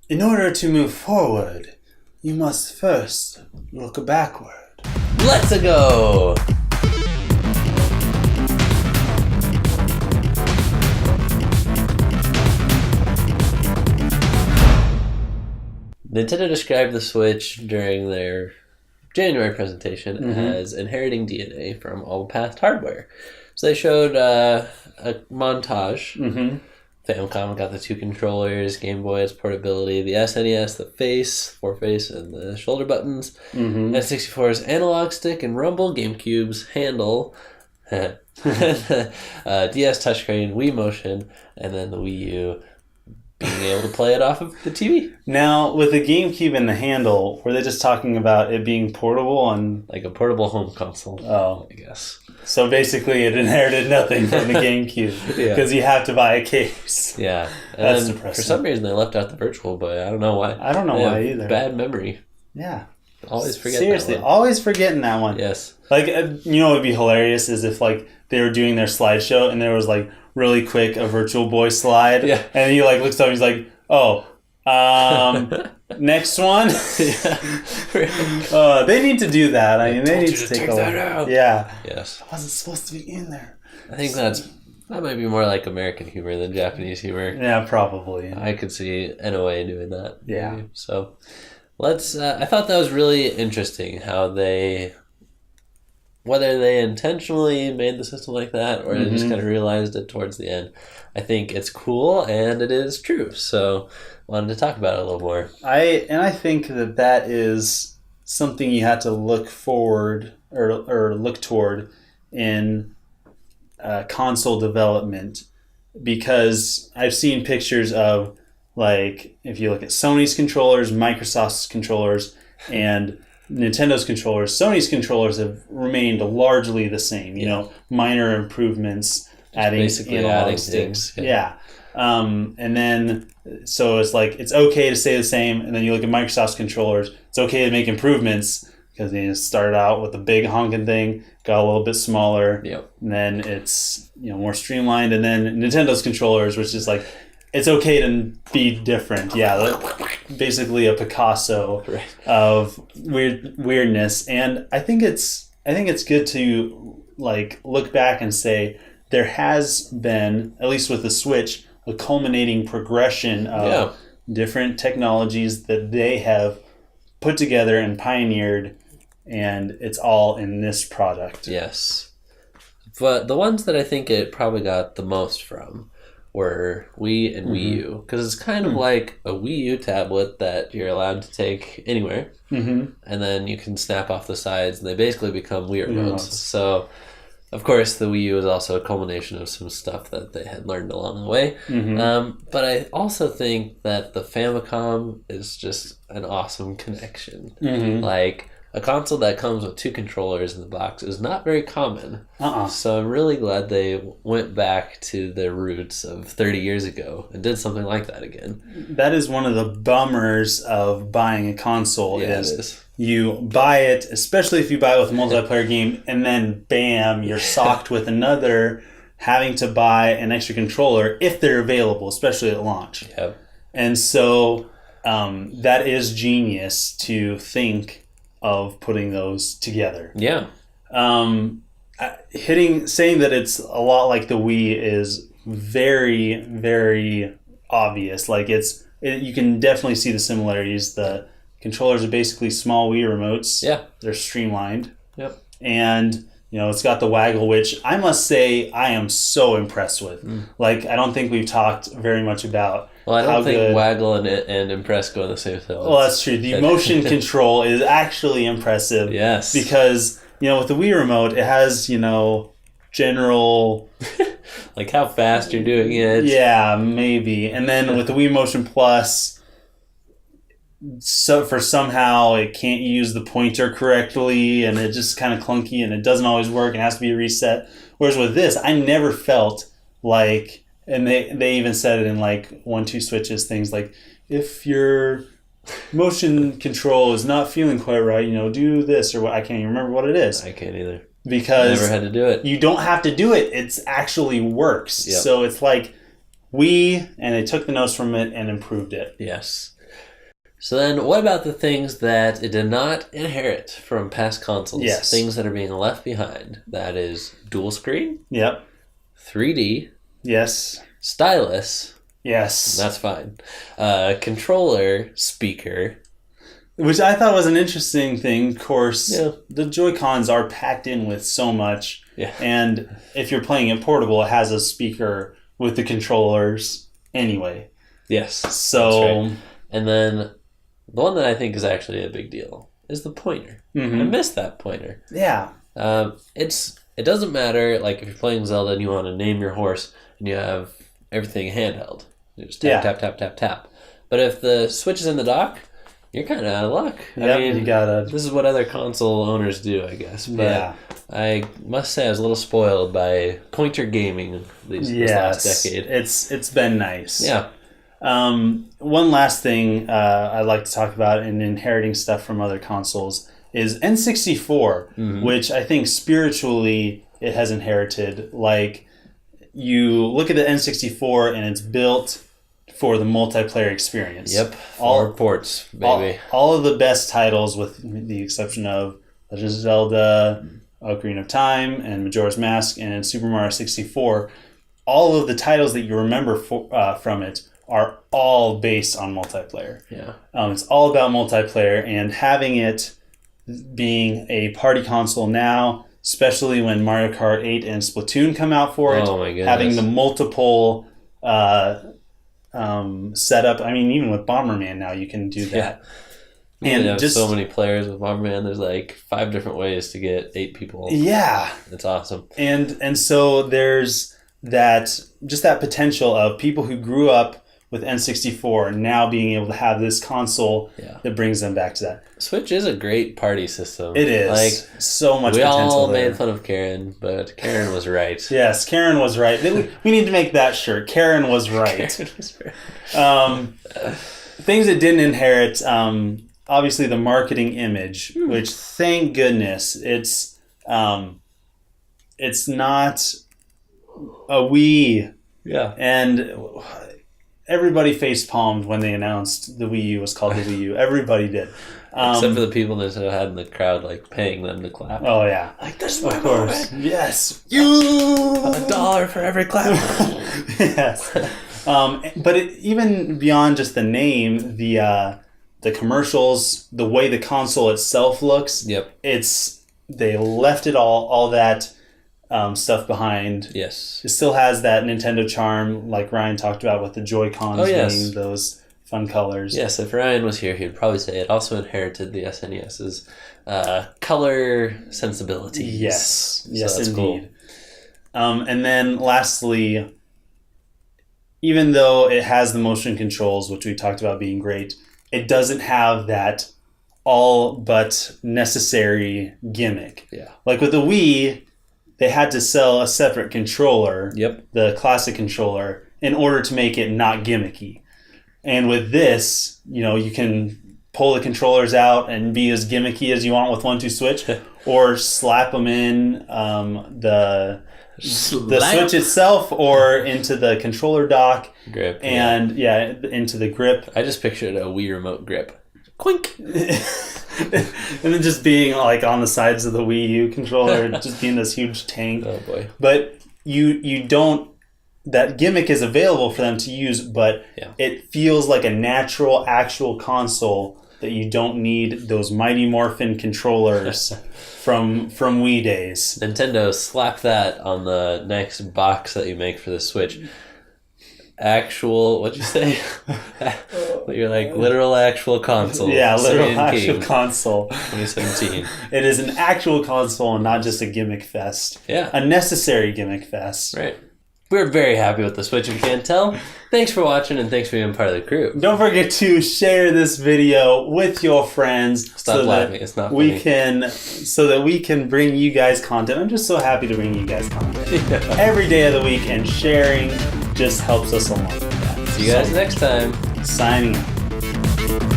In order to move forward, you must first look backward. Let's go! Nintendo described the Switch during their January presentation as inheriting DNA from all past hardware. So they showed a montage. Famicom got the 2 controllers, Game Boy has portability, the SNES, the face, 4-face, and the shoulder buttons, N64's analog stick and rumble, GameCube's handle, DS touchscreen, Wii Motion, and then the Wii U being able to play it off of the TV. Now, with the GameCube and the handle, were they just talking about it being portable and like a portable home console? Oh, I guess. So basically, it inherited nothing from the GameCube because you have to buy a case. Yeah, that's and depressing. For some reason, they left out the Virtual Boy. I don't know why. I don't know why either. Bad memory. Yeah, always forget. Seriously, that one. Always forgetting that one. Yes. Like you know, what would be hilarious is if like they were doing their slideshow and there was like really quick a Virtual Boy slide, and he like looks up, and he's like, "Oh, next one." They need to do that. I mean, they need to take that out. Yeah. Yes. It wasn't supposed to be in there. I think that might be more like American humor than Japanese humor. Yeah, probably. I could see NOA doing that. Yeah. Maybe. So let's. I thought that was really interesting how they. Whether they intentionally made the system like that or they just kind of realized it towards the end. I think it's cool and it is true. So wanted to talk about it a little more. I think that is something you have to look forward or look toward in console development, because I've seen pictures of, like, if you look at Sony's controllers, Microsoft's controllers, and Nintendo's controllers, Sony's controllers have remained largely the same. You know, minor improvements, adding analog sticks. Yeah. And then, so it's like, it's okay to stay the same. And then you look at Microsoft's controllers, it's okay to make improvements because they started out with a big honking thing, got a little bit smaller. Yep. And then it's, more streamlined. And then Nintendo's controllers, which is like, it's okay to be different. Yeah, basically a Picasso of weirdness. And I think it's good to like look back and say there has been, at least with the Switch, a culminating progression of different technologies that they have put together and pioneered, and it's all in this product. Yes. But the ones that I think it probably got the most from were Wii and Wii U, because it's kind of like a Wii U tablet that you're allowed to take anywhere, and then you can snap off the sides, and they basically become Wii remotes. So, of course, the Wii U is also a culmination of some stuff that they had learned along the way. But I also think that the Famicom is just an awesome connection. Like, a console that comes with 2 controllers in the box is not very common. So I'm really glad they went back to their roots of 30 years ago and did something like that again. That is one of the bummers of buying a console. Is you buy it, especially if you buy it with a multiplayer game, and then bam, you're socked with another, having to buy an extra controller if they're available, especially at launch. Yep. And so that is genius to think of putting those together. Yeah. Saying that it's a lot like the Wii is very, very obvious. Like you can definitely see the similarities. The controllers are basically small Wii remotes. Yeah. They're streamlined. Yep. And it's got the waggle, which I must say I am so impressed with. Like, I don't think we've talked very much about. Well, I don't think waggle and impress go in the same sentence. Well, that's true. The motion control is actually impressive. Yes. Because, with the Wii remote, it has, general... like how fast you're doing it. Yeah, maybe. And then with the Wii Motion Plus, somehow it can't use the pointer correctly, and it's just kind of clunky, and it doesn't always work, and it has to be reset. Whereas with this, I never felt like... And they even said it in like 1-2 switches, things like, if your motion control is not feeling quite right, do this or what. I can't even remember what it is. I can't either. Because I never had to do it. You don't have to do it. It actually works. Yep. So it's like and they took the notes from it and improved it. Yes. So then, what about the things that it did not inherit from past consoles? Yes. Things that are being left behind. That is dual screen, Yep. 3D, Yes. stylus. Yes. That's fine. Controller, speaker. Which I thought was an interesting thing. Of course, Yeah. the Joy-Cons are packed in with so much. Yeah. And if you're playing it portable, it has a speaker with the controllers anyway. Yes. So, That's right. And then the one that I think is actually a big deal is the pointer. I miss that pointer. Yeah. It doesn't matter, like, if you're playing Zelda and you want to name your horse and you have everything handheld. You just tap, tap, tap, tap, tap. But if the Switch is in the dock, you're kind of out of luck. I mean, you gotta... This is what other console owners do, I guess. But yeah. I must say I was a little spoiled by pointer gaming this last decade. It's been nice. Yeah. One last thing I'd like to talk about in inheriting stuff from other consoles is N64, which I think spiritually it has inherited. Like, you look at the N64 and it's built for the multiplayer experience. Yep. All ports, baby. All of the best titles, with the exception of Legend of Zelda, Ocarina of Time, and Majora's Mask, and Super Mario 64, all of the titles that you remember from it are all based on multiplayer. Yeah. It's all about multiplayer, and having it being a party console now, especially when Mario Kart 8 and Splatoon come out for it, oh my goodness. having the multiple setup. I mean, even with Bomberman now, you can do that. Yeah. And have just so many players with Bomberman. There's like 5 different ways to get 8 people. Yeah, it's awesome. And so there's that potential of people who grew up with N64 now being able to have this console that brings them back to that. Switch is a great party system. It is. Like, so much we potential all there. made fun of Karen, but Karen was right. Yes, Karen was right. We need to make that shirt. Karen was right. Karen was right. Things that didn't inherit, obviously the marketing image, which thank goodness it's not a Wii. Yeah. And everybody face palmed when they announced the Wii U was called the Wii U. Everybody did. Except for the people that had in the crowd, like, paying them to clap. Oh, yeah. Like, this is my Of course. moment. Yes. $1 for every clap. Yes. But even beyond just the name, the commercials, the way the console itself looks, yep. They left it all that stuff behind. Yes. It still has that Nintendo charm, like Ryan talked about with the Joy-Cons being those fun colors. Yes, if Ryan was here, he'd probably say it also inherited the SNES's color sensibility. Yes. Yes, so that's indeed. Cool. And then lastly, even though it has the motion controls, which we talked about being great, it doesn't have that all but necessary gimmick. Yeah. Like with the Wii, they had to sell a separate controller, the classic controller, in order to make it not gimmicky. And with this, you can pull the controllers out and be as gimmicky as you want with 1-2 switch, or slap them in the Switch itself or into the controller dock. Grip. And, into the grip. I just pictured a Wii remote grip. Quink! And then just being like on the sides of the Wii U controller, just being this huge tank. Oh boy! But you don't. That gimmick is available for them to use, but it feels like a natural, actual console that you don't need those Mighty Morphin controllers from Wii days. Nintendo, slap that on the next box that you make for the Switch. Actual, what'd you say? You're like, literal actual console. Yeah, literal actual console. 2017. It is an actual console and not just a gimmick fest. Yeah. A necessary gimmick fest. Right. We're very happy with the Switch, if you can't tell. Thanks for watching and thanks for being part of the crew. Don't forget to share this video with your friends. Stop laughing, it's not funny. So that we can bring you guys content. I'm just so happy to bring you guys content every day of the week, and sharing just helps us along. See you guys next time. Signing out.